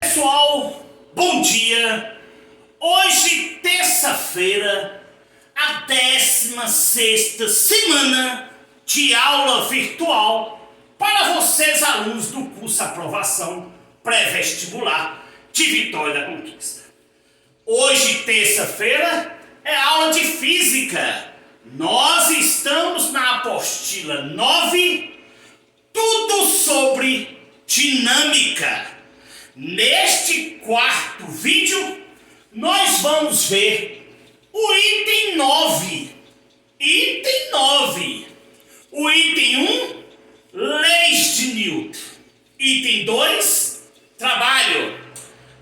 Pessoal, bom dia! Hoje, terça-feira, a 16ª semana de aula virtual para vocês, alunos do curso Aprovação Pré-Vestibular de Vitória da Conquista. Hoje, terça-feira, é aula de Física. Nós estamos na apostila 9, tudo sobre dinâmica. Neste quarto vídeo, nós vamos ver o item 9. Item 9. O item 1, leis de Newton. Item 2, trabalho.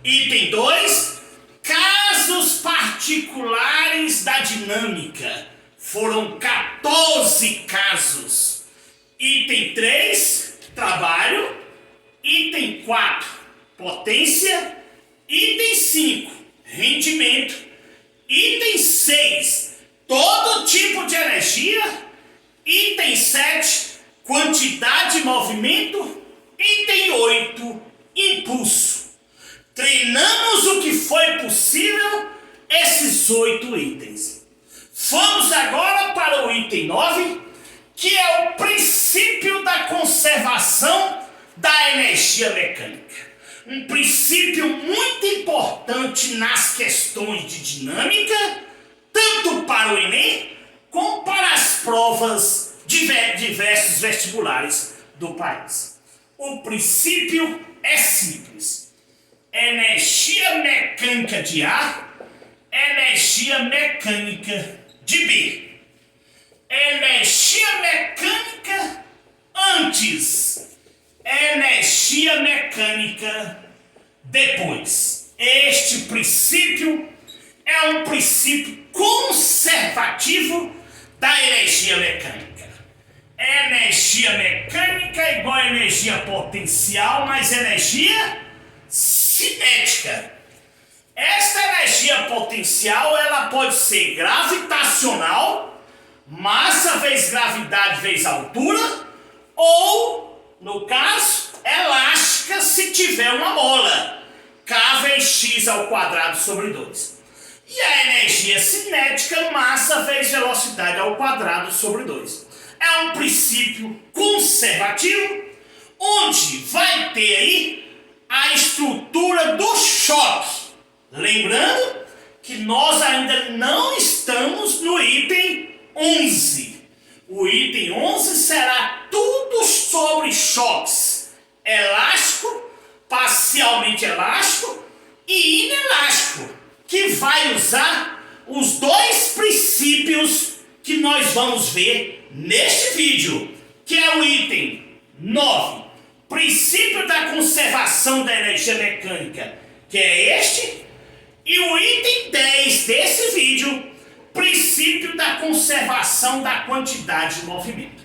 Item 2, casos particulares da dinâmica. Foram 14 casos. Item 3, trabalho. Item 4, potência. Item 5, rendimento. Item 6, todo tipo de energia. Item 7, quantidade de movimento. Item 8, impulso. Treinamos o que foi possível, esses 8 itens. Vamos agora para o item 9, que é o princípio da conservação da energia mecânica. Um princípio muito importante nas questões de dinâmica, tanto para o Enem, como para as provas de diversos vestibulares do país. O princípio é simples. Energia mecânica de A, energia mecânica de B. Energia mecânica antes, energia mecânica depois. Este princípio é um princípio conservativo da energia mecânica. Energia mecânica é igual a energia potencial mais energia cinética. Esta energia potencial ela pode ser gravitacional, massa vezes gravidade vezes altura, ou, no caso, elástica se tiver uma bola, K vezes x ao quadrado sobre 2. E a energia cinética, massa vezes velocidade ao quadrado sobre 2. É um princípio conservativo, onde vai ter aí a estrutura do choque. Lembrando que nós ainda não estamos no item 11. O item 11 será tudo sobre choques. Elástico, parcialmente elástico e inelástico, que vai usar os dois princípios que nós vamos ver neste vídeo, que é o item 9, princípio da conservação da energia mecânica, que é este, e o item 10 desse vídeo, princípio da conservação da quantidade de movimento.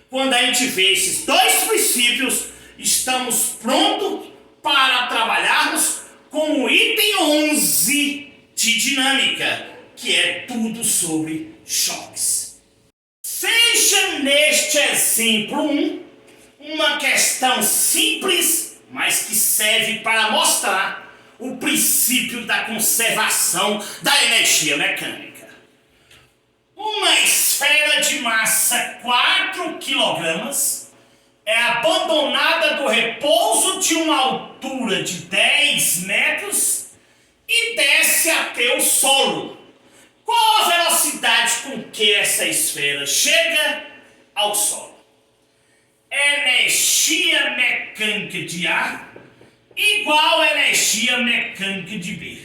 Quando a gente vê esses dois princípios, estamos prontos para trabalharmos com o item 11 de dinâmica, que é tudo sobre choques. Veja neste exemplo 1 uma questão simples, mas que serve para mostrar o princípio da conservação da energia mecânica. Uma esfera de massa 4 kg é abandonada do repouso de uma altura de 10 metros e desce até o solo. Qual a velocidade com que essa esfera chega ao solo? Energia mecânica de A igual a energia mecânica de B.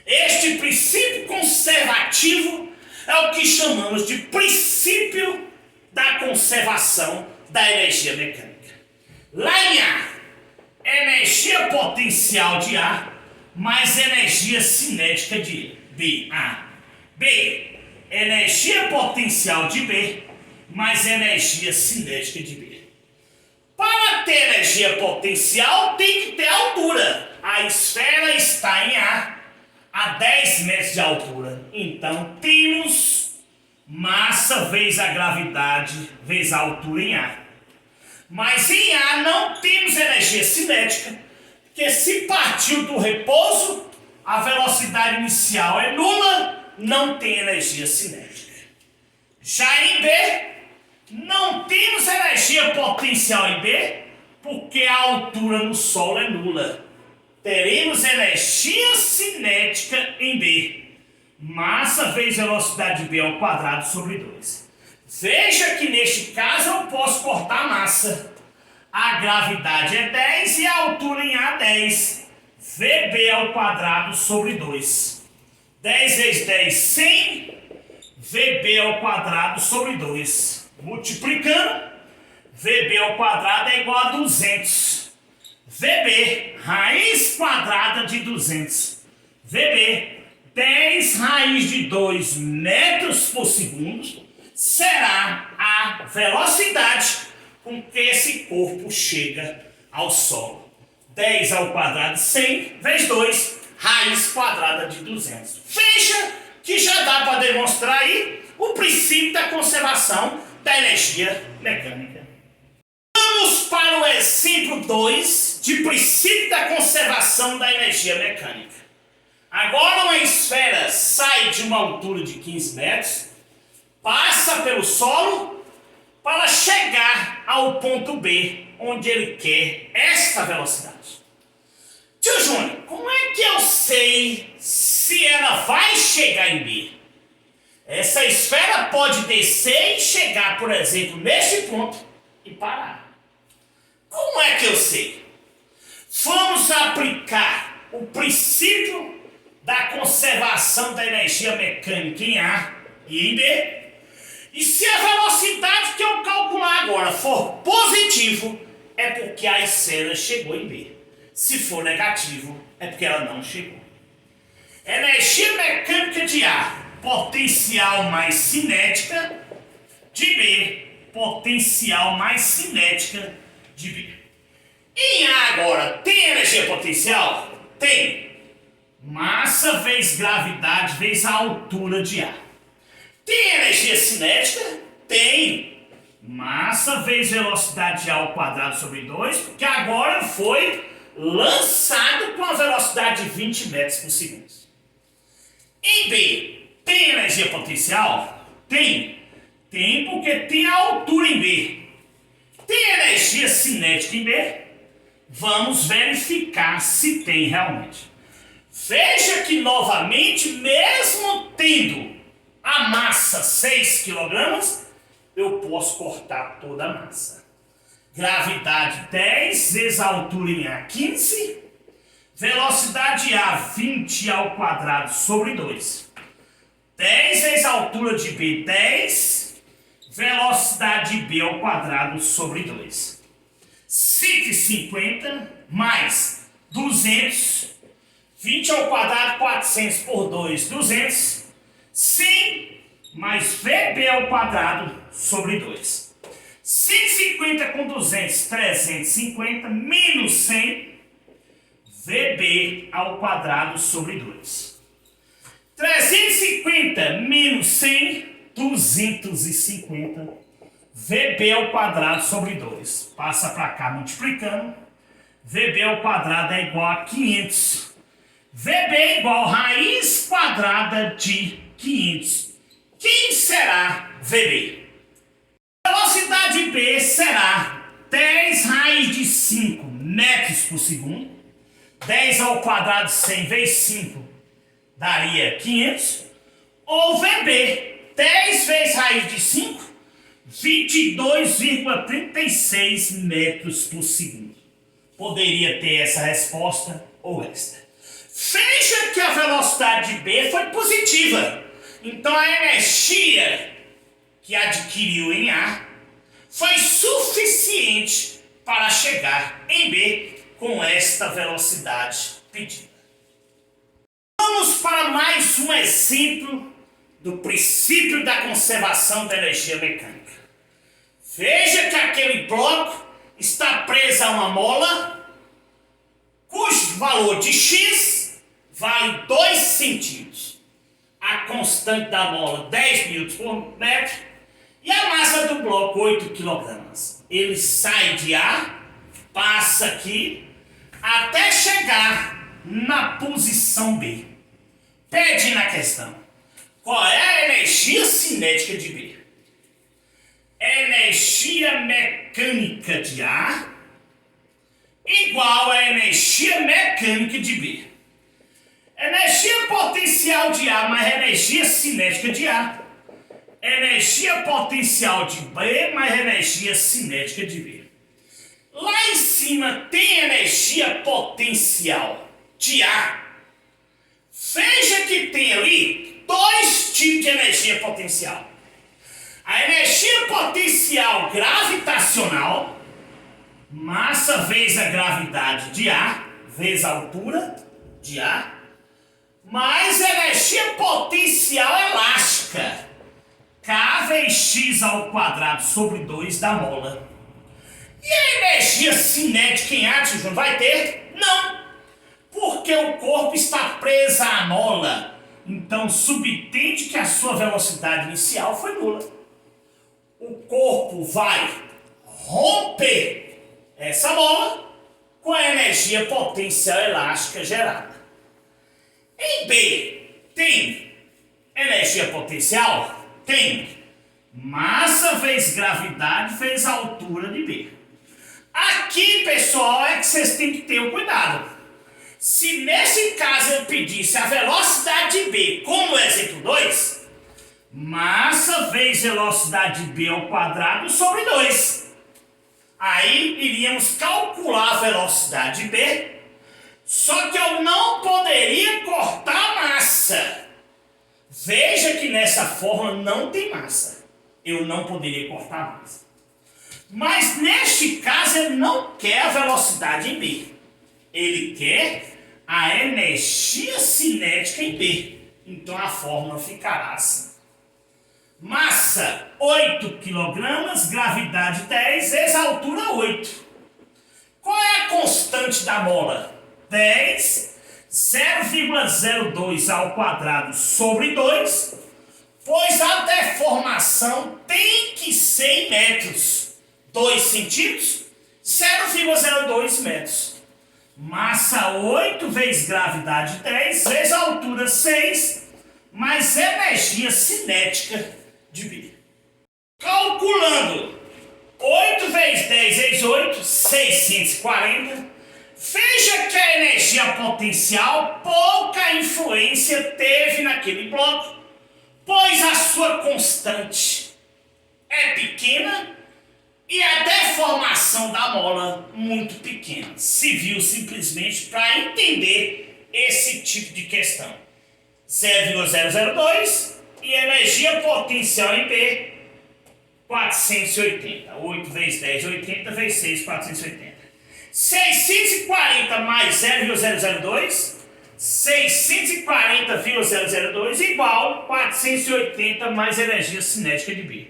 Este princípio conservativo é o que chamamos de princípio da conservação da energia mecânica. Lá em A, energia potencial de A mais energia cinética de B. A. B, energia potencial de B mais energia cinética de B. Para ter energia potencial tem que ter altura. A esfera está em a 10 metros de altura. Então temos massa vezes a gravidade vezes a altura em A. Mas em A não temos energia cinética, que se partiu do repouso, a velocidade inicial é nula, não tem energia cinética. Já em B, não temos energia potencial em B, porque a altura no solo é nula. Teremos energia cinética em B. Massa vezes velocidade de B ao quadrado sobre 2. Veja que neste caso eu posso cortar a massa. A gravidade é 10 e a altura em A é 10. VB ao quadrado sobre 2. 10 vezes 10, 100. VB ao quadrado sobre 2. Multiplicando, VB ao quadrado é igual a 200. VB, raiz quadrada de 200. VB, 10 raiz de 2 metros por segundo, será a velocidade com que esse corpo chega ao solo. 10 ao quadrado de 100 vezes 2, raiz quadrada de 200. Veja que já dá para demonstrar aí o princípio da conservação da energia mecânica. Vamos para o exemplo 2 de princípio da conservação da energia mecânica. Agora uma esfera sai de uma altura de 15 metros, passa pelo solo para chegar ao ponto B, onde ele quer esta velocidade. Tio Júnior, como é que eu sei se ela vai chegar em B? Essa esfera pode descer e chegar, por exemplo, neste ponto e parar. Como é que eu sei? Vamos aplicar o princípio da conservação da energia mecânica em A e em B. E se a velocidade que eu calcular agora for positivo, é porque a esfera chegou em B. Se for negativo, é porque ela não chegou. Energia mecânica de A, potencial mais cinética, de B, potencial mais cinética de B. Em A agora, tem energia potencial? Tem. Massa vezes gravidade vezes a altura de A. Tem energia cinética? Tem. Massa vezes velocidade de A ao quadrado sobre 2, porque agora foi lançado com a velocidade de 20 metros por segundo. Em B, tem energia potencial? Tem. Tem porque tem a altura em B. Tem energia cinética em B? Vamos verificar se tem realmente. Veja que novamente, mesmo tendo a massa 6 kg, eu posso cortar toda a massa. Gravidade 10 vezes a altura em A 15. Velocidade A 20 ao quadrado sobre 2. 10 vezes a altura de B 10. Velocidade de B ao quadrado sobre 2. 150 mais 200. 20 ao quadrado, 400 por 2, 200. 100 mais VB ao quadrado sobre 2. 150 com 200, 350, menos 100, VB ao quadrado sobre 2. 350 menos 100, 250, VB ao quadrado sobre 2. Passa para cá multiplicando. VB ao quadrado é igual a 500. VB é igual a raiz quadrada de 500. Quem será VB? Velocidade B será 10 raiz de 5 metros por segundo. 10 ao quadrado de 100 vezes 5 daria 500. Ou VB, 10 vezes raiz de 5, 22,36 metros por segundo. Poderia ter essa resposta ou esta. Veja que a velocidade de B foi positiva. Então a energia que adquiriu em A foi suficiente para chegar em B com esta velocidade pedida. Vamos para mais um exemplo do princípio da conservação da energia mecânica. Veja que aquele bloco está preso a uma mola cujo valor de X vale 2 centímetros. A constante da mola 10 newtons por metro e a massa do bloco 8 kg. Ele sai de A, passa aqui, até chegar na posição B. Pede na questão: qual é a energia cinética de B? Energia mecânica de A igual a energia mecânica de B. Energia potencial de A mais energia cinética de A. Energia potencial de B mais energia cinética de B. Lá em cima tem energia potencial de A. Veja que tem ali dois tipos de energia potencial. A energia potencial gravitacional, massa vezes a gravidade de A, vezes a altura de A, mais energia potencial elástica, K vezes x ao quadrado sobre 2 da mola. E a energia cinética em A, Júnior, vai ter? Não, porque o corpo está preso à mola. Então subentende que a sua velocidade inicial foi nula. O corpo vai romper essa mola com a energia potencial elástica gerada. Em B, tem energia potencial? Tem. Massa vezes gravidade vezes a altura de B. Aqui, pessoal, é que vocês têm que ter o cuidado. Se nesse caso eu pedisse a velocidade de B, como exemplo 2, massa vezes velocidade de B ao quadrado sobre 2. Aí iríamos calcular a velocidade de B, só que eu não poderia cortar a massa. Veja que nessa fórmula não tem massa. Eu não poderia cortar a massa. Mas neste caso ele não quer a velocidade em B. Ele quer a energia cinética em B. Então a fórmula ficará assim. Massa 8 kg, gravidade 10, vezes a altura 8. Qual é a constante da mola? 10, 0,02 ao quadrado sobre 2, pois a deformação tem que ser em metros. 2 centímetros, 0,02 metros. Massa 8 vezes gravidade 10, vezes a altura 6, mais energia cinética de B. Calculando 8 vezes 10 vezes 8, 640. Veja que a energia potencial pouca influência teve naquele bloco, pois a sua constante é pequena e a deformação da mola muito pequena. Se viu simplesmente para entender esse tipo de questão. 0,002 e energia potencial em B, 480. 8 vezes 10, 80 vezes 6, 480. 640 mais 0,002, 640,002 igual 480 mais energia cinética de B.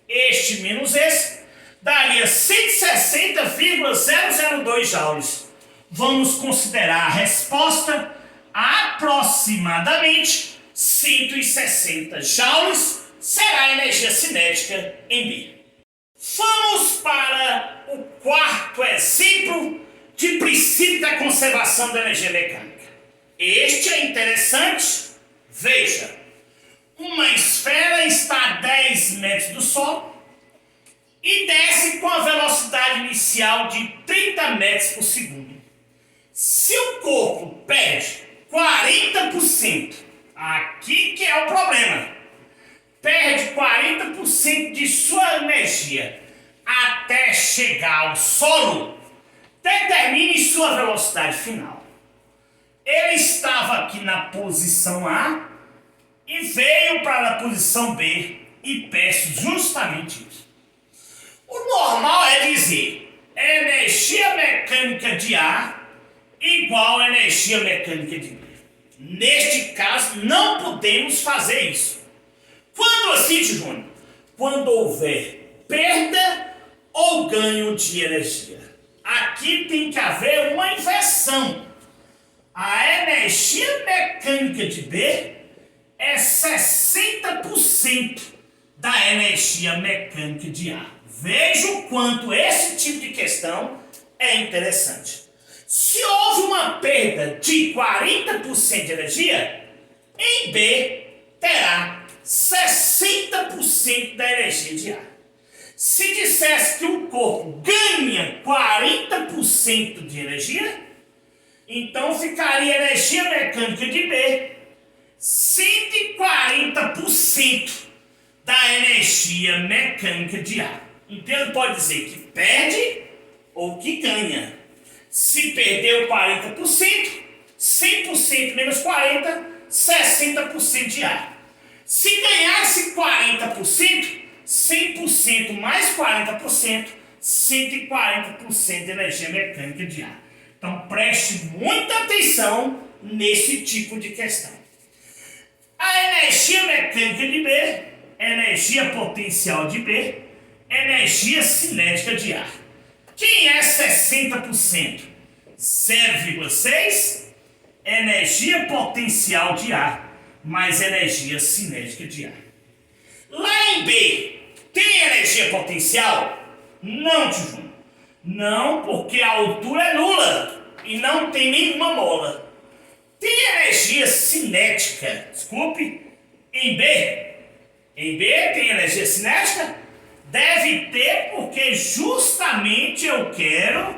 Este menos esse daria 160,002 joules. Vamos considerar a resposta aproximadamente 160 joules será a energia cinética em B. Vamos para o quarto exemplo de princípio da conservação da energia mecânica. Este é interessante. Veja, uma esfera está a 10 metros do solo e desce com a velocidade inicial de 30 metros por segundo. Se o corpo perde 40%, aqui que é o problema, perde 40% de sua energia até chegar ao solo, determine sua velocidade final. Ele estava aqui na posição A e veio para a posição B e peço justamente isso. O normal é dizer energia mecânica de A igual a energia mecânica de B. Neste caso, não podemos fazer isso. Quando assim, Júnior? Quando houver perda ou ganho de energia. Aqui tem que haver uma inversão. A energia mecânica de B é 60% da energia mecânica de A. Veja o quanto esse tipo de questão é interessante. Se houve uma perda de 40% de energia, em B terá 60% da energia de A. Se dissesse que o corpo ganha 40% de energia, então ficaria a energia mecânica de B 140% da energia mecânica de A. Então ele pode dizer que perde ou que ganha. Se perdeu 40%, 100% menos 40%, 60% de A. Se ganhasse 40%, 100% mais 40%, 140% de energia mecânica de ar. Então preste muita atenção nesse tipo de questão. A energia mecânica de B, energia potencial de B, energia cinética de ar. Quem é 60%? 0,6 energia potencial de ar mais energia cinética de ar. Lá em B, tem energia potencial? Não, tio. Não, porque a altura é nula e não tem nenhuma mola. Tem energia cinética, desculpe, em B. Em B tem energia cinética? Deve ter, porque justamente eu quero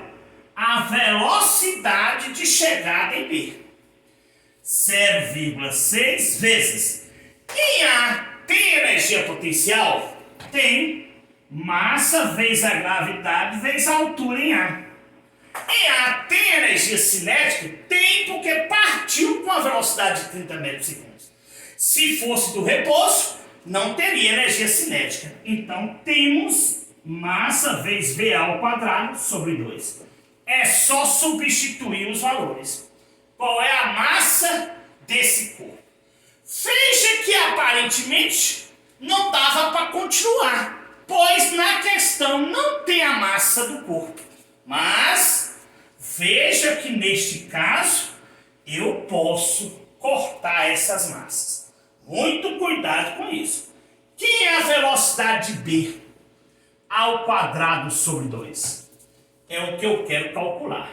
a velocidade de chegada em B. 0,6 vezes. Em A tem energia potencial? Tem. Massa vezes a gravidade vezes a altura em A. Em A tem energia cinética? Tem, porque partiu com a velocidade de 30 metros por segundo. Se fosse do repouso, não teria energia cinética. Então temos massa vezes VA ao quadrado sobre 2. É só substituir os valores. Qual é a massa desse corpo? Veja que aparentemente não dava para continuar, pois na questão não tem a massa do corpo. Mas veja que neste caso eu posso cortar essas massas. Muito cuidado com isso. Que é a velocidade de B ao quadrado sobre 2? É o que eu quero calcular.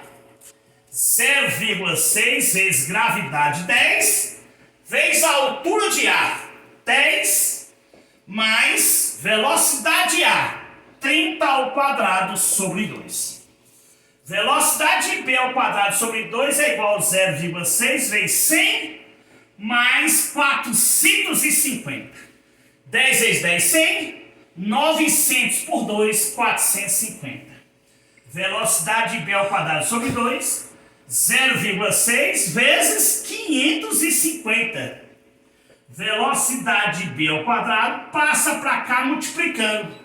0,6 vezes gravidade 10 vezes a altura de A 10 mais velocidade A 30 ao quadrado sobre 2. Velocidade de B ao quadrado sobre 2 é igual a 0,6 vezes 100 mais 450. 10 vezes 10, 100. 900 por 2, 450. Velocidade de B ao quadrado sobre 2, 0,6 vezes 550. Velocidade de B ao quadrado passa para cá multiplicando.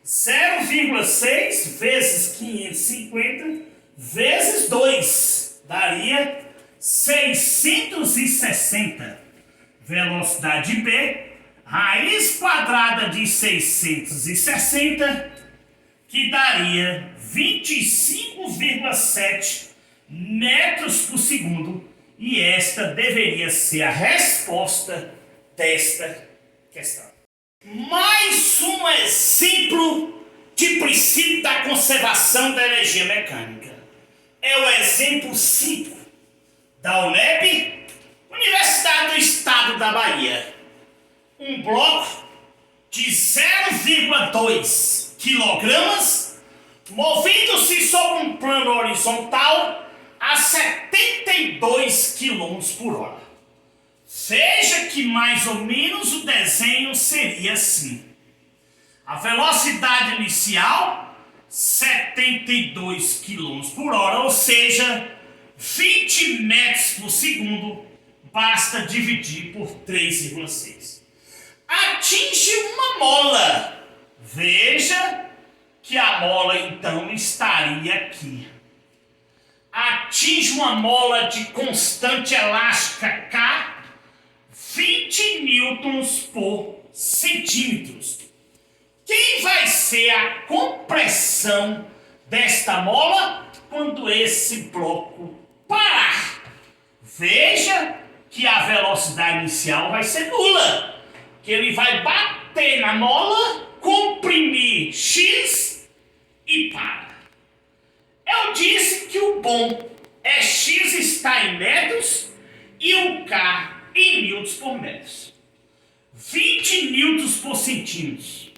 0,6 vezes 550 vezes 2 daria 660. Velocidade de B, raiz quadrada de 660, que daria 25,7 metros por segundo. E esta deveria ser a resposta desta questão. Mais um exemplo de princípio da conservação da energia mecânica. É o exemplo 5 da UNEB, Universidade do Estado da Bahia. Um bloco de 0,2 quilogramas, movendo-se sobre um plano horizontal a 72 km por hora. Veja que mais ou menos o desenho seria assim. A velocidade inicial, 72 km por hora, ou seja, 20 metros por segundo, basta dividir por 3,6. Atinge uma mola. Veja que a mola então estaria aqui. Atinge uma mola de constante elástica K, 20 newtons por centímetros. Quem vai ser a compressão desta mola quando esse bloco parar? Veja que a velocidade inicial vai ser nula, que ele vai bater na mola, comprimir X e para. Eu disse que o bom X está em metros e o K em newtons por metro. 20 newtons por centímetro.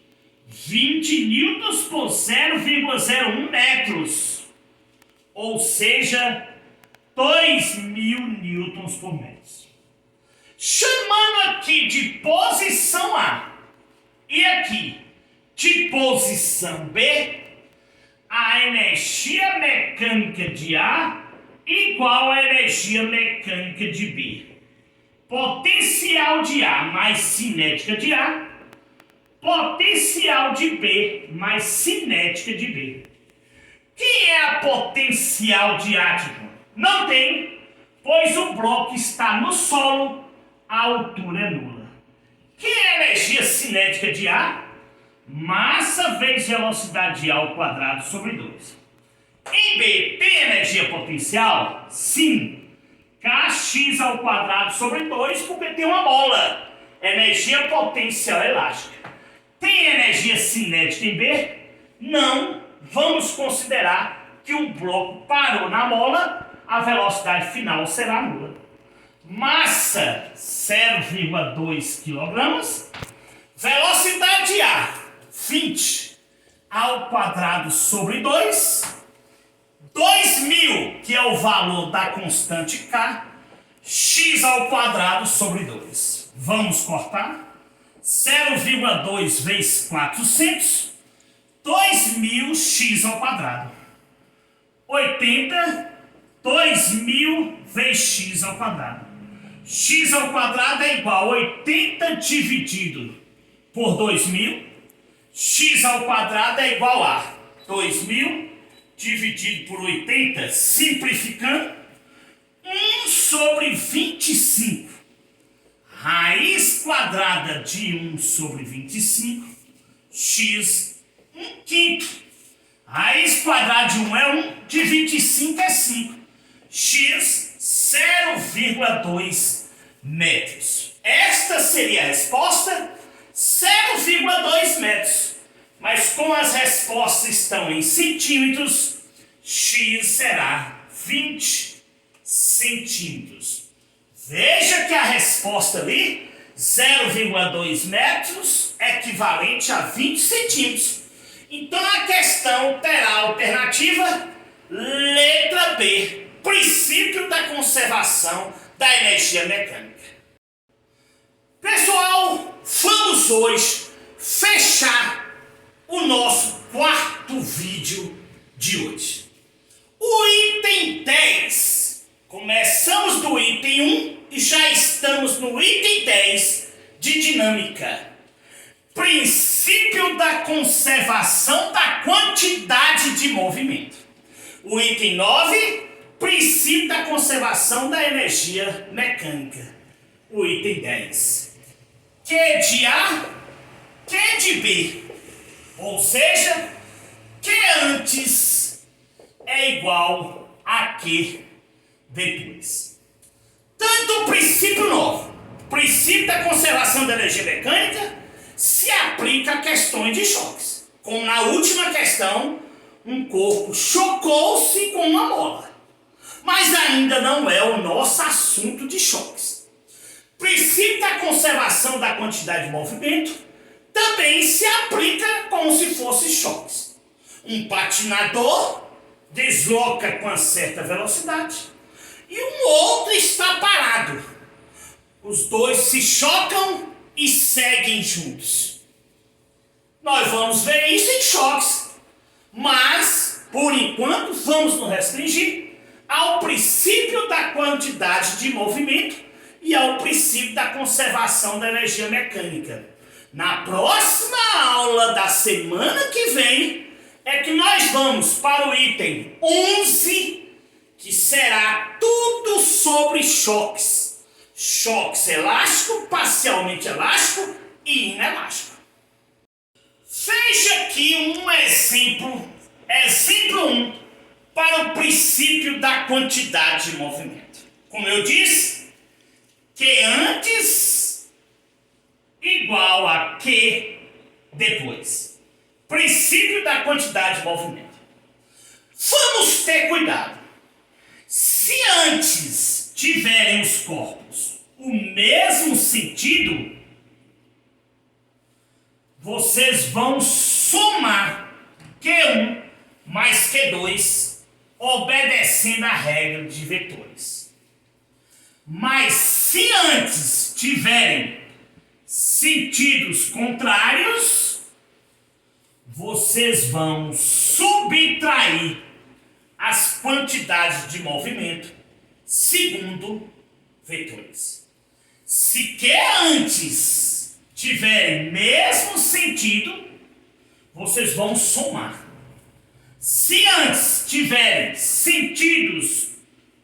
20 newtons por 0,01 metros. Ou seja, 2.000 newtons por metro. Chamando aqui de posição A e aqui de posição B, a energia mecânica de A igual à energia mecânica de B. Potencial de A mais cinética de A, potencial de B mais cinética de B. Quem é a potencial de A, tipo? Não tem, pois o bloco está no solo, a altura é nula. Quem é a energia cinética de A? Massa vezes velocidade de A ao quadrado sobre 2. Em B, tem energia potencial? Sim. Kx ao quadrado sobre 2, porque tem uma bola. Energia potencial elástica. Tem energia cinética em B? Não. Vamos considerar que o bloco parou na bola, a velocidade final será nula. Massa 0,2 kg. Velocidade A 20 ao quadrado sobre 2. 2.000, que é o valor da constante K, x ao quadrado sobre 2. Vamos cortar. 0,2 vezes 400, 2.000 x ao quadrado. 80, 2.000 vezes x ao quadrado. X ao quadrado é igual a 80 dividido por 2.000. X ao quadrado é igual a 2.000 dividido por 80, simplificando, 1 sobre 25. Raiz quadrada de 1 sobre 25, x 1/5. Raiz quadrada de 1 é 1, de 25 é 5. X 0,2 metros. Esta seria a resposta, 0,2 metros. Mas como as respostas estão em centímetros, x será 20 centímetros. Veja que a resposta ali, 0,2 metros, é equivalente a 20 centímetros. Então a questão terá a alternativa letra B, princípio da conservação da energia mecânica. Pessoal, vamos hoje fechar o nosso quarto vídeo de hoje. O item 10. Começamos do item 1 e já estamos no item 10 de dinâmica. Princípio da conservação da quantidade de movimento. O item 9, princípio da conservação da energia mecânica. O item 10. Q de A, Q de B. Ou seja, Q antes é igual a Q depois. Tanto o princípio 9, princípio da conservação da energia mecânica, se aplica a questões de choques. Como na última questão, um corpo chocou-se com uma bola. Mas ainda não é o nosso assunto de choques. Princípio da conservação da quantidade de movimento também se aplica como se fosse choques. Um patinador desloca com uma certa velocidade e um outro está parado. Os dois se chocam e seguem juntos. Nós vamos ver isso em choques, mas, por enquanto, vamos nos restringir ao princípio da quantidade de movimento e ao princípio da conservação da energia mecânica. Na próxima aula da semana que vem, é que nós vamos para o item 11, que será tudo sobre choques. Choques elástico, parcialmente elástico e inelástico. Veja aqui um exemplo, exemplo 1, para o princípio da quantidade de movimento. Como eu disse, que antes igual a Q depois. Princípio da quantidade de movimento. Vamos ter cuidado. Se Se antes tiverem os corpos o mesmo sentido, vocês vão somar Q1 mais Q2, obedecendo a regra de vetores. Mas se antes tiverem sentidos contrários, vocês vão subtrair as quantidades de movimento segundo vetores. Se que antes tiverem mesmo sentido, vocês vão somar. Se antes tiverem sentidos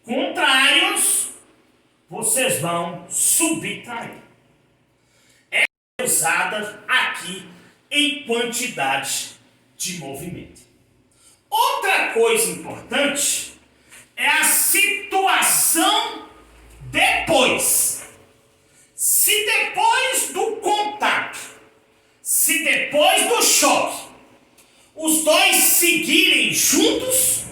contrários, vocês vão subtrair. É usada aqui em quantidade de movimento. Outra coisa importante é a situação depois. Se depois do contato, se depois do choque, os dois seguirem juntos,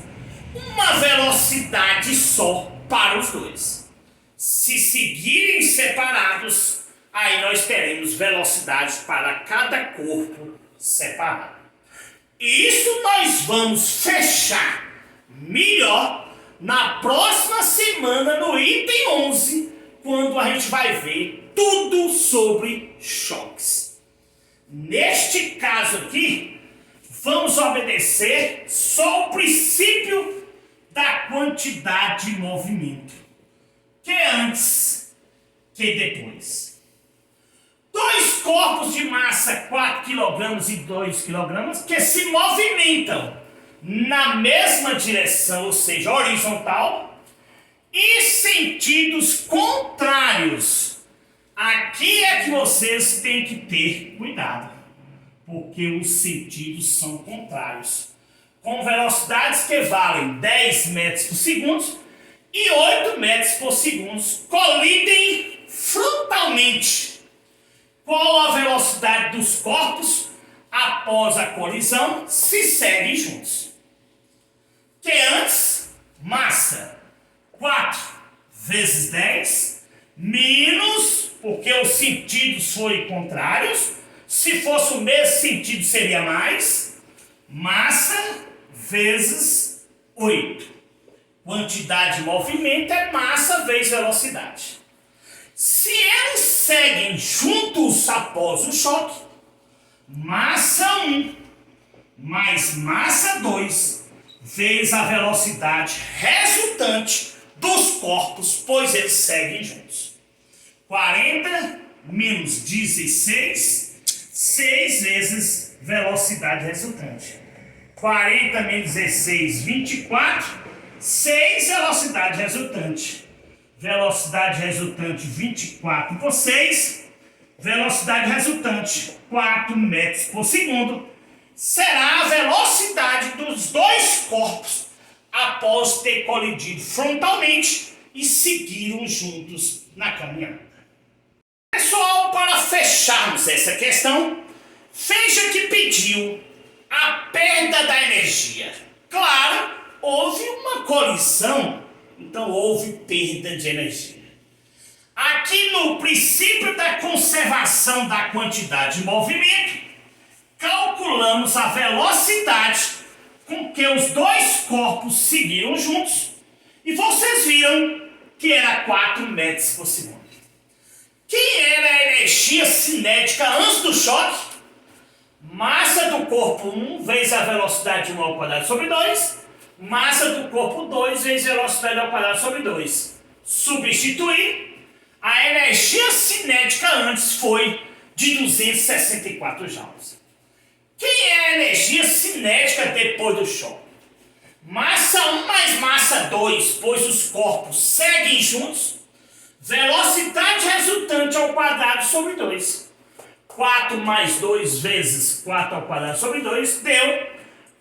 uma velocidade só para os dois. Se seguirem separados, aí nós teremos velocidade para cada corpo separado. Isso nós vamos fechar melhor na próxima semana no item 11, quando a gente vai ver tudo sobre choques. Neste caso aqui, vamos obedecer só o princípio da quantidade de movimento, que é antes que depois. Dois corpos de massa 4 kg e 2 kg que se movimentam na mesma direção, ou seja, horizontal, e sentidos contrários. Aqui é que vocês têm que ter cuidado, porque os sentidos são contrários, com velocidades que valem 10 metros por segundo e 8 metros por segundo, colidem frontalmente. Qual a velocidade dos corpos após a colisão se seguem juntos? Que antes, massa 4 vezes 10, menos, porque os sentidos foram contrários, se fosse o mesmo sentido seria mais, massa vezes 8. Quantidade de movimento é massa vezes velocidade. Se eles seguem juntos após o choque, massa 1 mais massa 2 vezes a velocidade resultante dos corpos, pois eles seguem juntos. 40 menos 16, 6 vezes velocidade resultante. 40 menos 16, 24, 6 velocidade resultante. Velocidade resultante 24 por 6, velocidade resultante 4 metros por segundo, será a velocidade dos dois corpos após ter colidido frontalmente e seguiram juntos na caminhada. Pessoal, para fecharmos essa questão, veja que pediu a perda da energia. Claro, houve uma colisão, então houve perda de energia. Aqui no princípio da conservação da quantidade de movimento, calculamos a velocidade com que os dois corpos seguiram juntos e vocês viram que era 4 metros por segundo. Que era a energia cinética antes do choque? Massa do corpo 1 vezes a velocidade 1 ao quadrado sobre 2, massa do corpo 2 vezes a velocidade ao quadrado sobre 2. Substituir, a energia cinética antes foi de 264 joules. Quem é a energia cinética depois do choque? Massa 1 mais massa 2, pois os corpos seguem juntos, velocidade resultante ao quadrado sobre 2. 4 mais 2 vezes 4 ao quadrado sobre 2 deu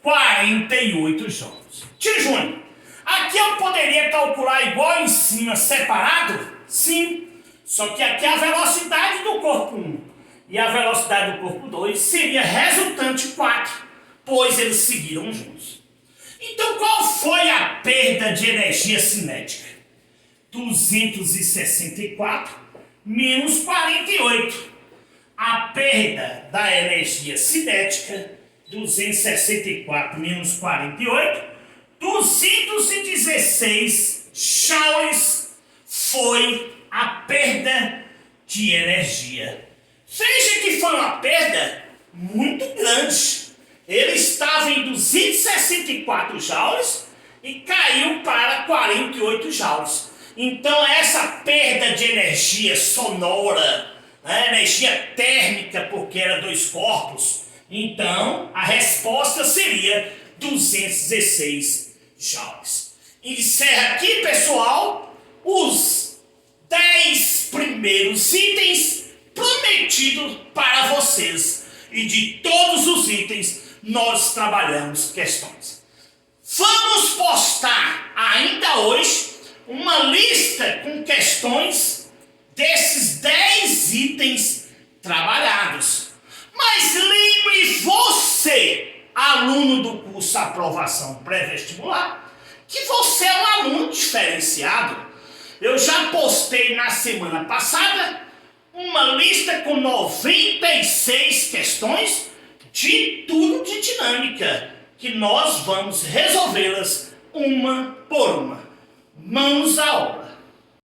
48 joules. Tio Júnior, aqui eu poderia calcular igual em cima, separado? Sim, só que aqui a velocidade do corpo 1 e a velocidade do corpo 2 seria resultante 4, pois eles seguiram juntos. Então qual foi a perda de energia cinética? 264 menos 48. A perda da energia cinética, 264 menos 48, 216 joules foi a perda de energia. Veja que foi uma perda muito grande. Ele estava em 264 joules e caiu para 48 joules. Então essa perda de energia sonora, energia térmica, porque era dois corpos, então a resposta seria 216 joules. Encerra aqui, pessoal, os 10 primeiros itens prometidos para vocês. E de todos os itens nós trabalhamos questões. Vamos postar ainda hoje uma lista com questões desses 10 itens trabalhados. Mas lembre você, aluno do curso Aprovação Pré-Vestibular, que você é um aluno diferenciado. Eu já postei na semana passada uma lista com 96 questões de tudo de dinâmica, que nós vamos resolvê-las uma por uma. Mãos à obra.